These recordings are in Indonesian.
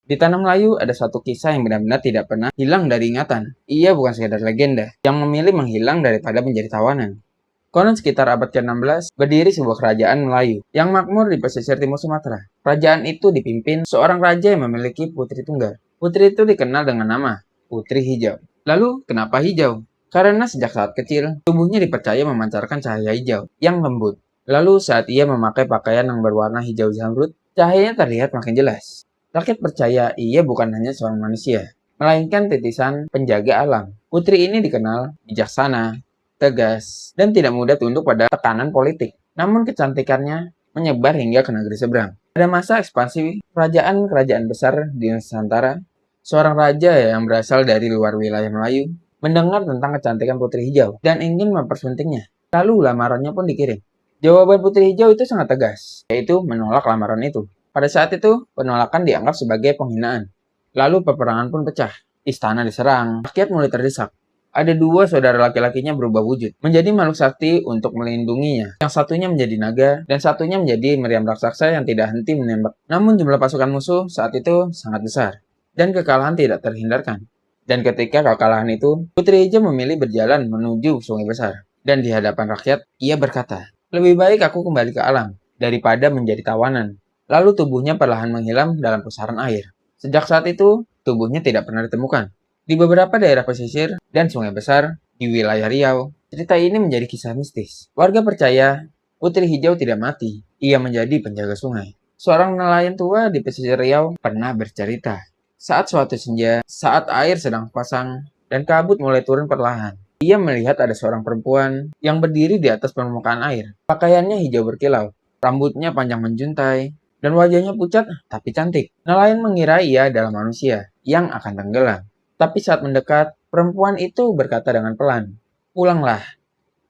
Di Tanah Melayu ada suatu kisah yang benar-benar tidak pernah hilang dari ingatan. Ia bukan sekedar legenda, yang memilih menghilang daripada menjadi tawanan. Konon sekitar abad ke-16, berdiri sebuah kerajaan Melayu yang makmur di pesisir timur Sumatera. Kerajaan itu dipimpin seorang raja yang memiliki putri tunggal. Putri itu dikenal dengan nama Putri Hijau. Lalu, kenapa hijau? Karena sejak saat kecil, tubuhnya dipercaya memancarkan cahaya hijau yang lembut. Lalu saat ia memakai pakaian yang berwarna hijau zamrud, cahayanya terlihat makin jelas. Rakyat percaya ia bukan hanya seorang manusia, melainkan titisan penjaga alam. Putri ini dikenal bijaksana, tegas, dan tidak mudah tunduk pada tekanan politik. Namun kecantikannya menyebar hingga ke negeri seberang. Pada masa ekspansi kerajaan-kerajaan besar di Nusantara, seorang raja yang berasal dari luar wilayah Melayu mendengar tentang kecantikan Putri Hijau dan ingin mempersuntingnya. Lalu lamarannya pun dikirim. Jawaban Putri Hijau itu sangat tegas, yaitu menolak lamaran itu. Pada saat itu, penolakan dianggap sebagai penghinaan. Lalu peperangan pun pecah. Istana diserang, rakyat mulai terdesak. Ada dua saudara laki-lakinya berubah wujud, menjadi makhluk sakti untuk melindunginya. Yang satunya menjadi naga, dan satunya menjadi meriam raksasa yang tidak henti menembak. Namun jumlah pasukan musuh saat itu sangat besar, dan kekalahan tidak terhindarkan. Dan ketika kekalahan itu, Putri Hijau memilih berjalan menuju sungai besar. Dan di hadapan rakyat, ia berkata, "Lebih baik aku kembali ke alam, daripada menjadi tawanan." Lalu tubuhnya perlahan menghilang dalam pusaran air. Sejak saat itu, tubuhnya tidak pernah ditemukan. Di beberapa daerah pesisir dan sungai besar di wilayah Riau, cerita ini menjadi kisah mistis. Warga percaya Putri Hijau tidak mati, ia menjadi penjaga sungai. Seorang nelayan tua di pesisir Riau pernah bercerita, saat suatu senja, saat air sedang pasang dan kabut mulai turun perlahan, ia melihat ada seorang perempuan yang berdiri di atas permukaan air. Pakaiannya hijau berkilau, rambutnya panjang menjuntai, dan wajahnya pucat tapi cantik. Nelayan mengira ia adalah manusia yang akan tenggelam. Tapi saat mendekat, perempuan itu berkata dengan pelan, "Pulanglah,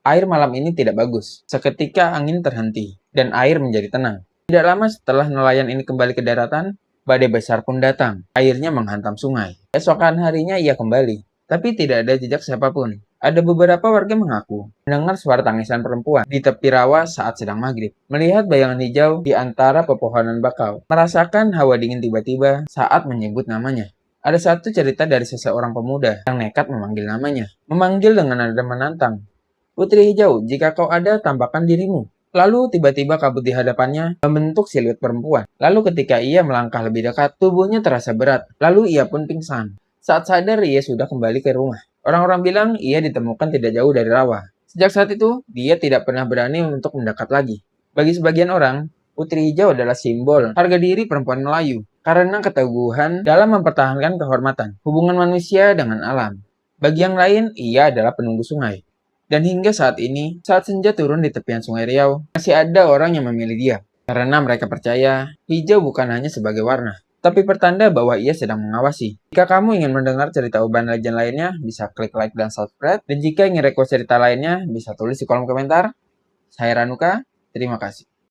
air malam ini tidak bagus." Seketika angin terhenti, dan air menjadi tenang. Tidak lama setelah nelayan ini kembali ke daratan, badai besar pun datang. Airnya menghantam sungai. Esokan harinya ia kembali, tapi tidak ada jejak siapapun. Ada beberapa warga mengaku mendengar suara tangisan perempuan di tepi rawa saat sedang maghrib, melihat bayangan hijau di antara pepohonan bakau, merasakan hawa dingin tiba-tiba saat menyebut namanya. Ada satu cerita dari seseorang pemuda yang nekat memanggil namanya, memanggil dengan nada menantang, "Putri Hijau, jika kau ada, tampakkan dirimu." Lalu tiba-tiba kabut di hadapannya membentuk siluet perempuan. Lalu ketika ia melangkah lebih dekat, tubuhnya terasa berat. Lalu ia pun pingsan. Saat sadar, ia sudah kembali ke rumah. Orang-orang bilang ia ditemukan tidak jauh dari rawa. Sejak saat itu, dia tidak pernah berani untuk mendekat lagi. Bagi sebagian orang, Putri Hijau adalah simbol harga diri perempuan Melayu karena keteguhan dalam mempertahankan kehormatan hubungan manusia dengan alam. Bagi yang lain, ia adalah penunggu sungai. Dan hingga saat ini, saat senja turun di tepian sungai Riau, masih ada orang yang memilih dia. Karena mereka percaya, hijau bukan hanya sebagai warna, tapi pertanda bahwa ia sedang mengawasi. Jika kamu ingin mendengar cerita urban legend lainnya, bisa klik like dan subscribe. Dan jika ingin request cerita lainnya, bisa tulis di kolom komentar. Saya Ranuka, terima kasih.